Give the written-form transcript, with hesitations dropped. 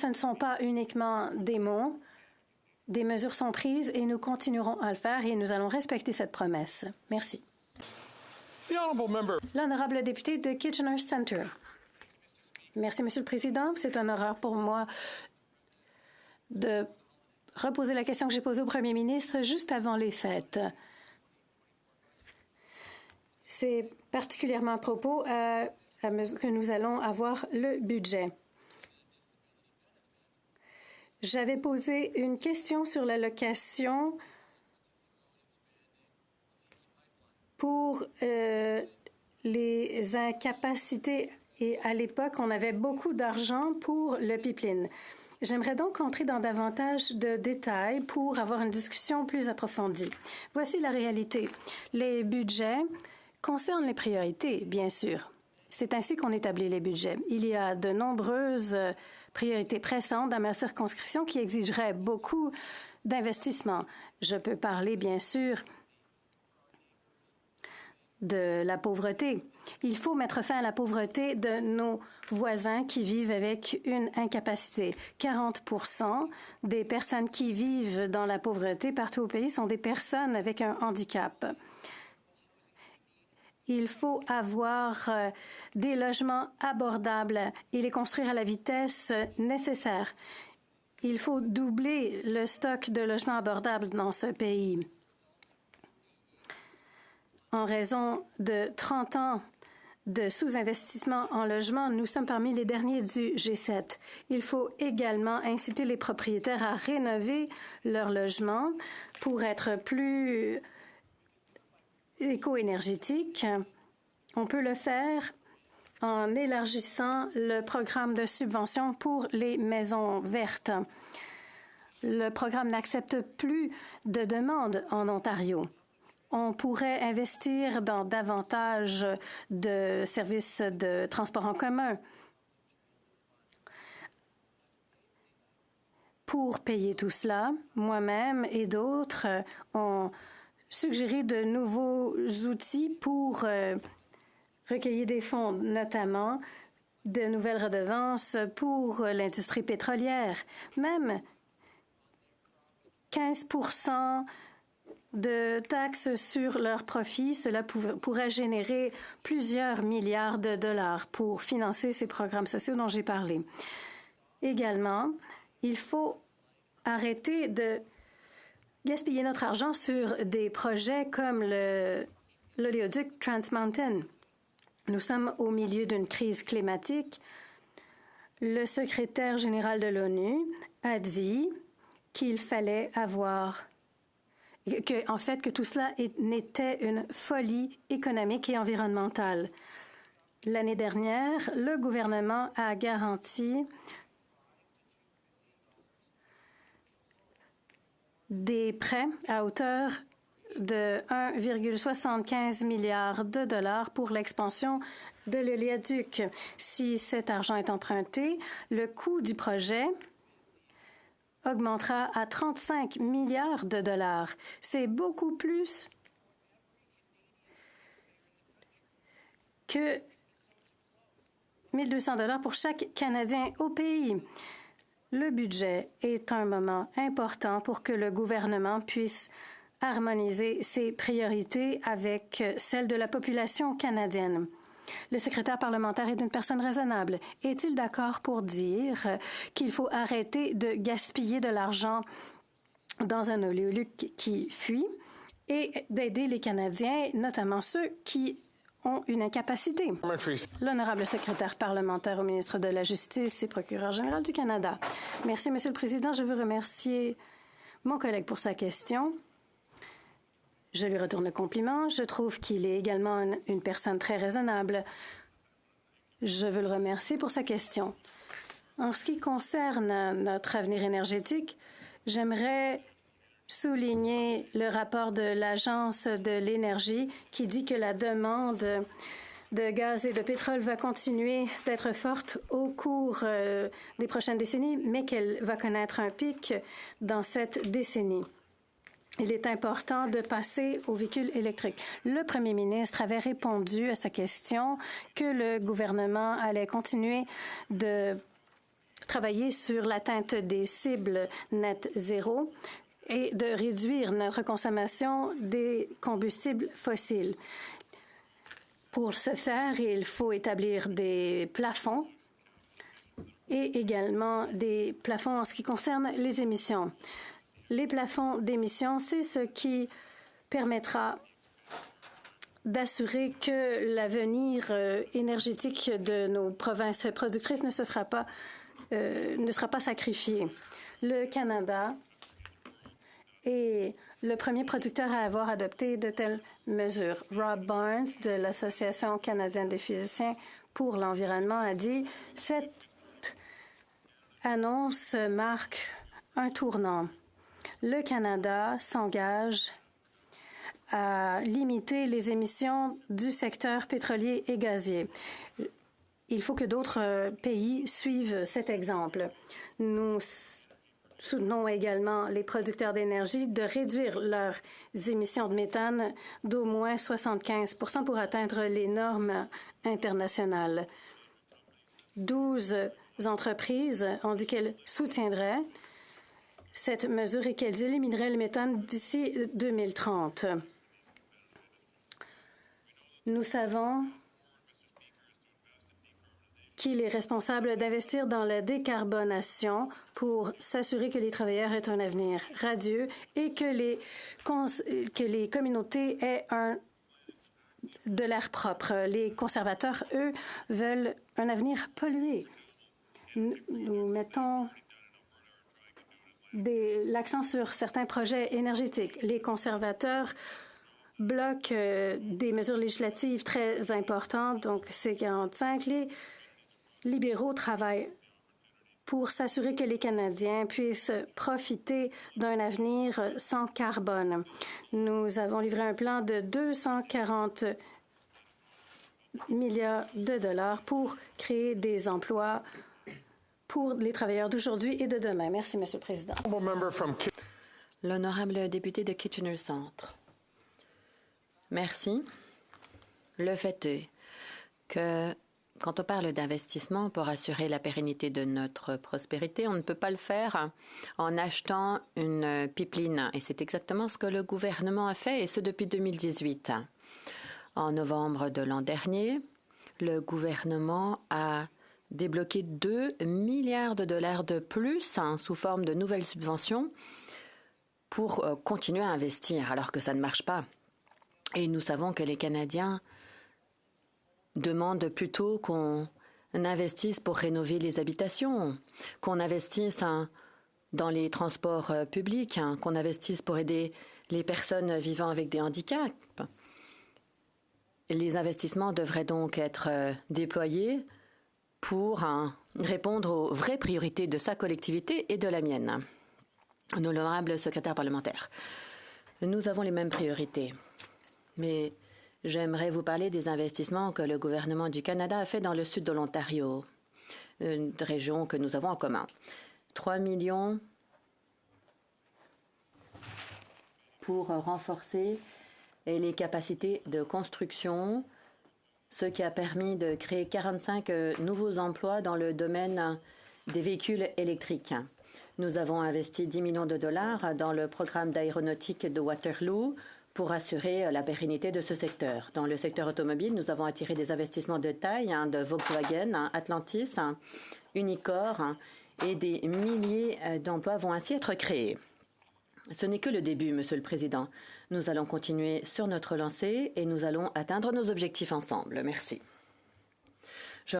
Ce ne sont pas uniquement des mots. Des mesures sont prises et nous continuerons à le faire et nous allons respecter cette promesse. Merci. L'honorable député de Kitchener Centre. Merci, Monsieur le Président. C'est un honneur pour moi de reposer la question que j'ai posée au Premier ministre juste avant les fêtes. C'est particulièrement à propos à mesure que nous allons avoir le budget. J'avais posé une question sur l'allocation pour les incapacités et à l'époque, on avait beaucoup d'argent pour le pipeline. J'aimerais donc entrer dans davantage de détails pour avoir une discussion plus approfondie. Voici la réalité. Les budgets concernent les priorités, bien sûr. C'est ainsi qu'on établit les budgets. Il y a de nombreuses priorités pressantes dans ma circonscription qui exigeraient beaucoup d'investissement. Je peux parler, bien sûr, de la pauvreté. Il faut mettre fin à la pauvreté de nos voisins qui vivent avec une incapacité. 40% des personnes qui vivent dans la pauvreté partout au pays sont des personnes avec un handicap. Il faut avoir des logements abordables et les construire à la vitesse nécessaire. Il faut doubler le stock de logements abordables dans ce pays. En raison de 30 ans de sous-investissement en logement, nous sommes parmi les derniers du G7. Il faut également inciter les propriétaires à rénover leurs logements pour être plus éco-énergétique. On peut le faire en élargissant le programme de subvention pour les maisons vertes. Le programme n'accepte plus de demandes en Ontario. On pourrait investir dans davantage de services de transport en commun. Pour payer tout cela, moi-même et d'autres ont suggérer de nouveaux outils pour recueillir des fonds, notamment de nouvelles redevances pour l'industrie pétrolière. Même 15% de taxes sur leurs profits, cela pourrait générer plusieurs milliards de dollars pour financer ces programmes sociaux dont j'ai parlé. Également, il faut arrêter de gaspiller notre argent sur des projets comme l'oléoduc Trans Mountain. Nous sommes au milieu d'une crise climatique. Le secrétaire général de l'ONU a dit qu'il fallait avoir que tout cela n'était une folie économique et environnementale. L'année dernière, le gouvernement a garanti des prêts à hauteur de 1,75 milliard de dollars pour l'expansion de l'oléoduc. Si cet argent est emprunté, le coût du projet augmentera à 35 milliards de dollars. C'est beaucoup plus que 1 200 dollars pour chaque Canadien au pays. Le budget est un moment important pour que le gouvernement puisse harmoniser ses priorités avec celles de la population canadienne. Le secrétaire parlementaire est une personne raisonnable. Est-il d'accord pour dire qu'il faut arrêter de gaspiller de l'argent dans un oléoduc qui fuit et d'aider les Canadiens, notamment ceux qui ont une incapacité? L'honorable secrétaire parlementaire au ministre de la Justice et procureur général du Canada. Merci, Monsieur le Président. Je veux remercier mon collègue pour sa question. Je lui retourne le compliment. Je trouve qu'il est également une personne très raisonnable. Je veux le remercier pour sa question. En ce qui concerne notre avenir énergétique, j'aimerais souligner le rapport de l'Agence de l'énergie qui dit que la demande de gaz et de pétrole va continuer d'être forte au cours des prochaines décennies, mais qu'elle va connaître un pic dans cette décennie. Il est important de passer aux véhicules électriques. Le premier ministre avait répondu à sa question que le gouvernement allait continuer de travailler sur l'atteinte des cibles net zéro et de réduire notre consommation des combustibles fossiles. Pour ce faire, il faut établir des plafonds et également des plafonds en ce qui concerne les émissions. Les plafonds d'émissions, c'est ce qui permettra d'assurer que l'avenir énergétique de nos provinces productrices ne sera pas sacrifié. Le Canada est le premier producteur à avoir adopté de telles mesures. Rob Barnes de l'Association canadienne des physiciens pour l'environnement a dit « Cette annonce marque un tournant. Le Canada s'engage à limiter les émissions du secteur pétrolier et gazier. Il faut que d'autres pays suivent cet exemple. Nous soutenons également les producteurs d'énergie de réduire leurs émissions de méthane d'au moins 75 % pour atteindre les normes internationales. 12 entreprises ont dit qu'elles soutiendraient cette mesure et qu'elles élimineraient le méthane d'ici 2030. Nous savons qu'il est responsable d'investir dans la décarbonation pour s'assurer que les travailleurs aient un avenir radieux et que les communautés aient de l'air propre. Les conservateurs, eux, veulent un avenir pollué. Nous mettons l'accent sur certains projets énergétiques. Les conservateurs bloquent des mesures législatives très importantes, donc C-45. Les libéraux travaillent pour s'assurer que les Canadiens puissent profiter d'un avenir sans carbone. Nous avons livré un plan de 240 milliards de dollars pour créer des emplois pour les travailleurs d'aujourd'hui et de demain. Merci, Monsieur le Président. L'honorable député de Kitchener Centre. Merci. Le fait est que quand on parle d'investissement pour assurer la pérennité de notre prospérité, on ne peut pas le faire en achetant une pipeline. Et c'est exactement ce que le gouvernement a fait, et ce depuis 2018. En novembre de l'an dernier, le gouvernement a débloqué 2 milliards de dollars de plus sous forme de nouvelles subventions pour continuer à investir, alors que ça ne marche pas. Et nous savons que les Canadiens demandent plutôt qu'on investisse pour rénover les habitations, qu'on investisse dans les transports publics, qu'on investisse pour aider les personnes vivant avec des handicaps. Les investissements devraient donc être déployés pour répondre aux vraies priorités de sa collectivité et de la mienne. Honorable secrétaire parlementaire, nous avons les mêmes priorités, mais j'aimerais vous parler des investissements que le gouvernement du Canada a fait dans le sud de l'Ontario, une région que nous avons en commun. 3 millions pour renforcer les capacités de construction, ce qui a permis de créer 45 nouveaux emplois dans le domaine des véhicules électriques. Nous avons investi 10 millions de dollars dans le programme d'aéronautique de Waterloo pour assurer la pérennité de ce secteur. Dans le secteur automobile, nous avons attiré des investissements de taille de Volkswagen, Atlantis, Unicor, et des milliers d'emplois vont ainsi être créés. Ce n'est que le début, Monsieur le Président. Nous allons continuer sur notre lancée et nous allons atteindre nos objectifs ensemble. Merci.